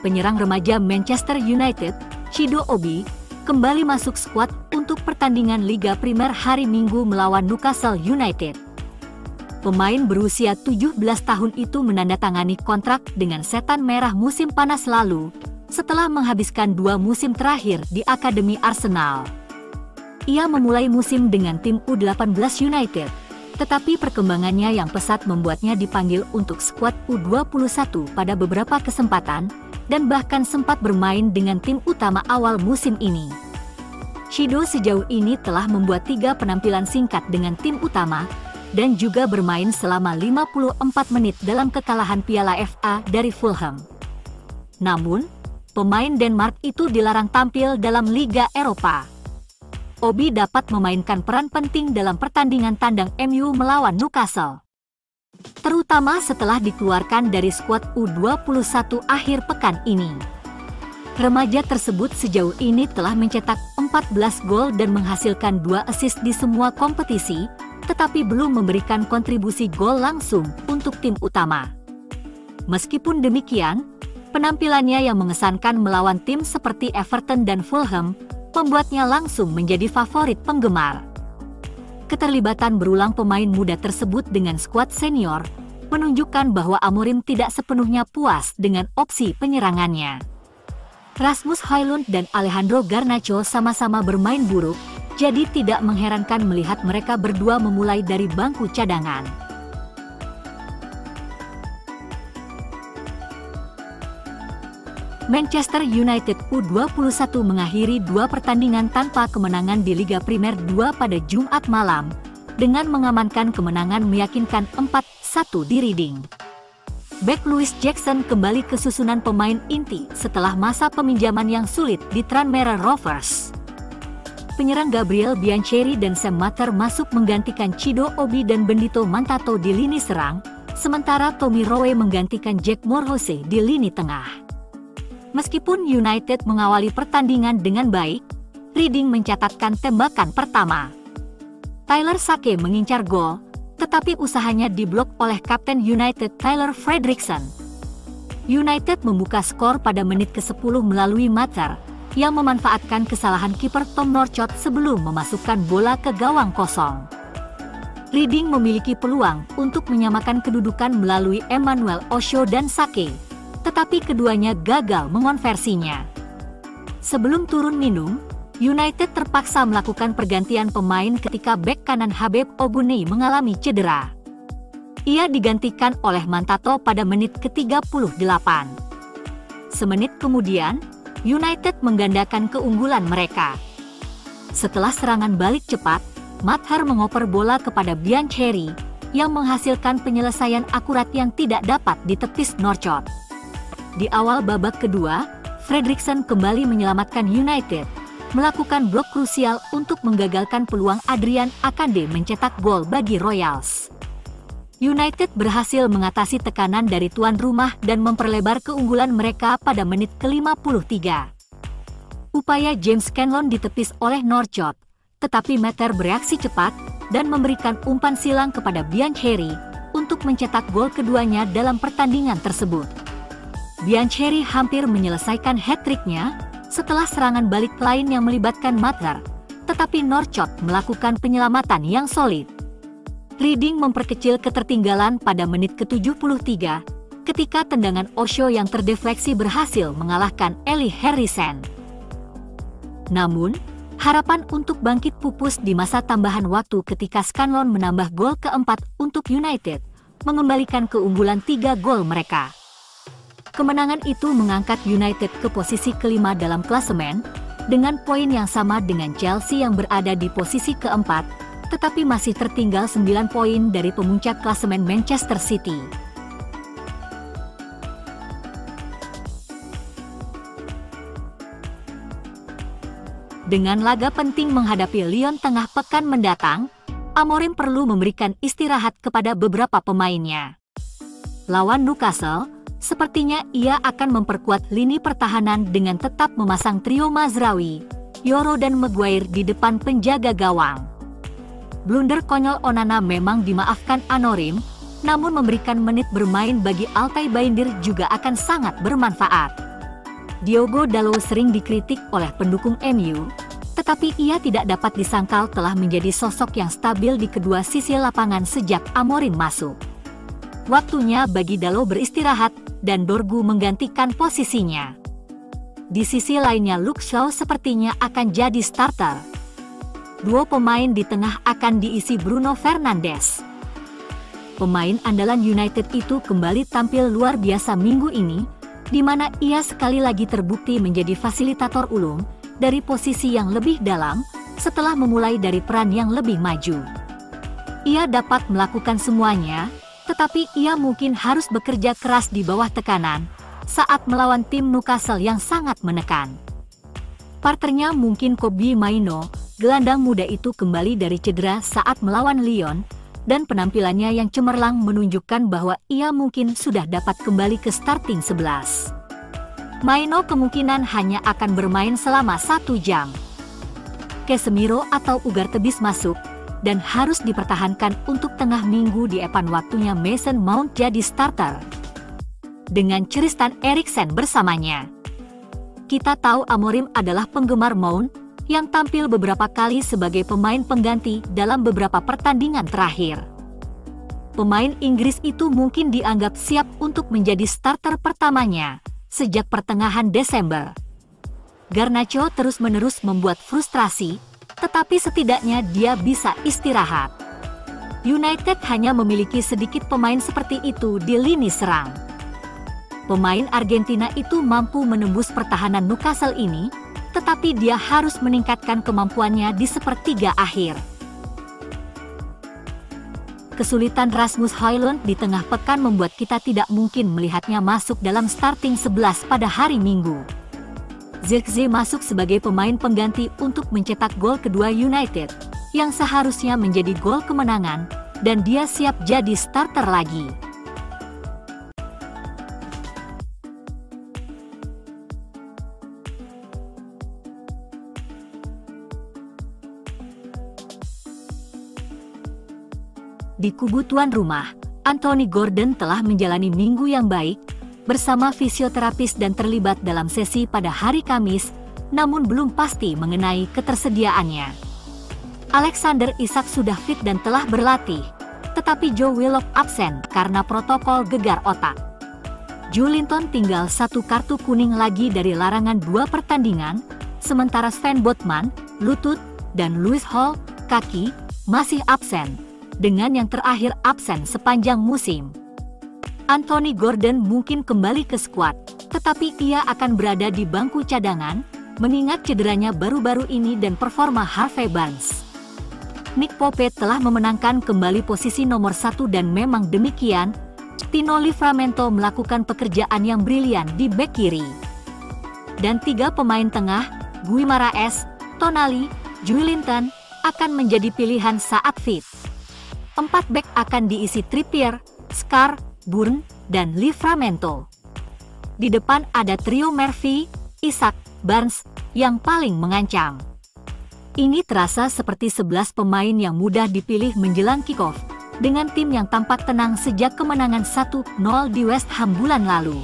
penyerang remaja Manchester United, Chido Obi, kembali masuk skuad untuk pertandingan Liga Primer hari Minggu melawan Newcastle United. Pemain berusia 17 tahun itu menandatangani kontrak dengan Setan Merah musim panas lalu, setelah menghabiskan 2 musim terakhir di Akademi Arsenal. Ia memulai musim dengan tim U18 United, tetapi perkembangannya yang pesat membuatnya dipanggil untuk skuad U21 pada beberapa kesempatan, dan bahkan sempat bermain dengan tim utama awal musim ini. Chido sejauh ini telah membuat 3 penampilan singkat dengan tim utama, dan juga bermain selama 54 menit dalam kekalahan Piala FA dari Fulham. Namun, pemain Denmark itu dilarang tampil dalam Liga Eropa. Obi dapat memainkan peran penting dalam pertandingan tandang MU melawan Newcastle, terutama setelah dikeluarkan dari skuad U21 akhir pekan ini. Remaja tersebut sejauh ini telah mencetak 14 gol dan menghasilkan 2 assist di semua kompetisi, tetapi belum memberikan kontribusi gol langsung untuk tim utama. Meskipun demikian, penampilannya yang mengesankan melawan tim seperti Everton dan Fulham membuatnya langsung menjadi favorit penggemar. Keterlibatan berulang pemain muda tersebut dengan skuad senior menunjukkan bahwa Amorim tidak sepenuhnya puas dengan opsi penyerangannya. Rasmus Højlund dan Alejandro Garnacho sama-sama bermain buruk, jadi tidak mengherankan melihat mereka berdua memulai dari bangku cadangan. Manchester United U21 mengakhiri 2 pertandingan tanpa kemenangan di Liga Primer 2 pada Jumat malam, dengan mengamankan kemenangan meyakinkan 4-1 di Reading. Bek Louis Jackson kembali ke susunan pemain inti setelah masa peminjaman yang sulit di Tranmere Rovers. Penyerang Gabriel Biancheri dan Sam Mater masuk menggantikan Chido Obi dan Bendito Mantato di lini serang, sementara Tommy Rowe menggantikan Jack Morhose di lini tengah. Meskipun United mengawali pertandingan dengan baik, Reading mencatatkan tembakan pertama. Tyler Sake mengincar gol, tetapi usahanya diblok oleh kapten United Tyler Fredriksson. United membuka skor pada menit ke-10 melalui Mater, yang memanfaatkan kesalahan kiper Tom Northcott sebelum memasukkan bola ke gawang kosong. Reading memiliki peluang untuk menyamakan kedudukan melalui Emmanuel Osho dan Sake, tetapi keduanya gagal mengonversinya. Sebelum turun minum, United terpaksa melakukan pergantian pemain ketika bek kanan Habib Ogunei mengalami cedera. Ia digantikan oleh Mantato pada menit ke-38. Semenit kemudian, United menggandakan keunggulan mereka. Setelah serangan balik cepat, Mathar mengoper bola kepada Biancheri, yang menghasilkan penyelesaian akurat yang tidak dapat ditepis Northcott. Di awal babak kedua, Fredriksson kembali menyelamatkan United, melakukan blok krusial untuk menggagalkan peluang Adrian Akande mencetak gol bagi Royals. United berhasil mengatasi tekanan dari tuan rumah dan memperlebar keunggulan mereka pada menit ke-53. Upaya James Scanlon ditepis oleh Northcott, tetapi Mater bereaksi cepat dan memberikan umpan silang kepada Biancheri untuk mencetak gol keduanya dalam pertandingan tersebut. Biancheri hampir menyelesaikan hat-trick-nya setelah serangan balik lain yang melibatkan Mater, tetapi Northcott melakukan penyelamatan yang solid. Reading memperkecil ketertinggalan pada menit ke-73 ketika tendangan Osho yang terdefleksi berhasil mengalahkan Eli Harrison. Namun, harapan untuk bangkit pupus di masa tambahan waktu ketika Scanlon menambah gol keempat untuk United, mengembalikan keunggulan 3 gol mereka. Kemenangan itu mengangkat United ke posisi kelima dalam klasemen, dengan poin yang sama dengan Chelsea yang berada di posisi keempat, tetapi masih tertinggal 9 poin dari pemuncak klasemen Manchester City. Dengan laga penting menghadapi Lyon tengah pekan mendatang, Amorim perlu memberikan istirahat kepada beberapa pemainnya. Lawan Newcastle, sepertinya ia akan memperkuat lini pertahanan dengan tetap memasang trio Mazraoui, Yoro dan Maguire di depan penjaga gawang. Blunder konyol Onana memang dimaafkan Amorim, namun memberikan menit bermain bagi Altay Bayindir juga akan sangat bermanfaat. Diogo Dalot sering dikritik oleh pendukung MU, tetapi ia tidak dapat disangkal telah menjadi sosok yang stabil di kedua sisi lapangan sejak Amorim masuk. Waktunya bagi Dalot beristirahat dan Dorgu menggantikan posisinya. Di sisi lainnya Luke Shaw sepertinya akan jadi starter. Dua pemain di tengah akan diisi Bruno Fernandes. Pemain andalan United itu kembali tampil luar biasa minggu ini, di mana ia sekali lagi terbukti menjadi fasilitator ulung dari posisi yang lebih dalam setelah memulai dari peran yang lebih maju. Ia dapat melakukan semuanya, tetapi ia mungkin harus bekerja keras di bawah tekanan saat melawan tim Newcastle yang sangat menekan. Partnernya mungkin Kobbie Mainoo, gelandang muda itu kembali dari cedera saat melawan Lyon, dan penampilannya yang cemerlang menunjukkan bahwa ia mungkin sudah dapat kembali ke starting 11. Mainoo kemungkinan hanya akan bermain selama 1 jam. Casemiro atau Ugar Tebis masuk, dan harus dipertahankan untuk tengah minggu di depan waktunya Mason Mount jadi starter. Dengan Christian Eriksen bersamanya. Kita tahu Amorim adalah penggemar Mount, yang tampil beberapa kali sebagai pemain pengganti dalam beberapa pertandingan terakhir. Pemain Inggris itu mungkin dianggap siap untuk menjadi starter pertamanya sejak pertengahan Desember. Garnacho terus-menerus membuat frustrasi, tetapi setidaknya dia bisa istirahat. United hanya memiliki sedikit pemain seperti itu di lini serang. Pemain Argentina itu mampu menembus pertahanan Newcastle ini, tetapi dia harus meningkatkan kemampuannya di sepertiga akhir. Kesulitan Rasmus Højlund di tengah pekan membuat kita tidak mungkin melihatnya masuk dalam starting 11 pada hari Minggu. Zirkzee masuk sebagai pemain pengganti untuk mencetak gol kedua United, yang seharusnya menjadi gol kemenangan, dan dia siap jadi starter lagi. Di kubu tuan rumah, Anthony Gordon telah menjalani minggu yang baik bersama fisioterapis dan terlibat dalam sesi pada hari Kamis, namun belum pasti mengenai ketersediaannya. Alexander Isak sudah fit dan telah berlatih, tetapi Joe Willock absen karena protokol gegar otak. Joelinton tinggal 1 kartu kuning lagi dari larangan 2 pertandingan, sementara Sven Botman, lutut, dan Lewis Hall, kaki, masih absen, dengan yang terakhir absen sepanjang musim. Anthony Gordon mungkin kembali ke skuad, tetapi ia akan berada di bangku cadangan, mengingat cederanya baru-baru ini dan performa Harvey Barnes. Nick Pope telah memenangkan kembali posisi nomor 1 dan memang demikian, Tino Livramento melakukan pekerjaan yang brilian di bek kiri. Dan 3 pemain tengah, Guimaraes, Tonali, Joelinton, akan menjadi pilihan saat fit. 4 bek akan diisi Trippier, Scar, Burn, dan Livramento. Di depan ada trio Murphy, Isak, Barnes, yang paling mengancam. Ini terasa seperti 11 pemain yang mudah dipilih menjelang kick-off, dengan tim yang tampak tenang sejak kemenangan 1-0 di West Ham bulan lalu.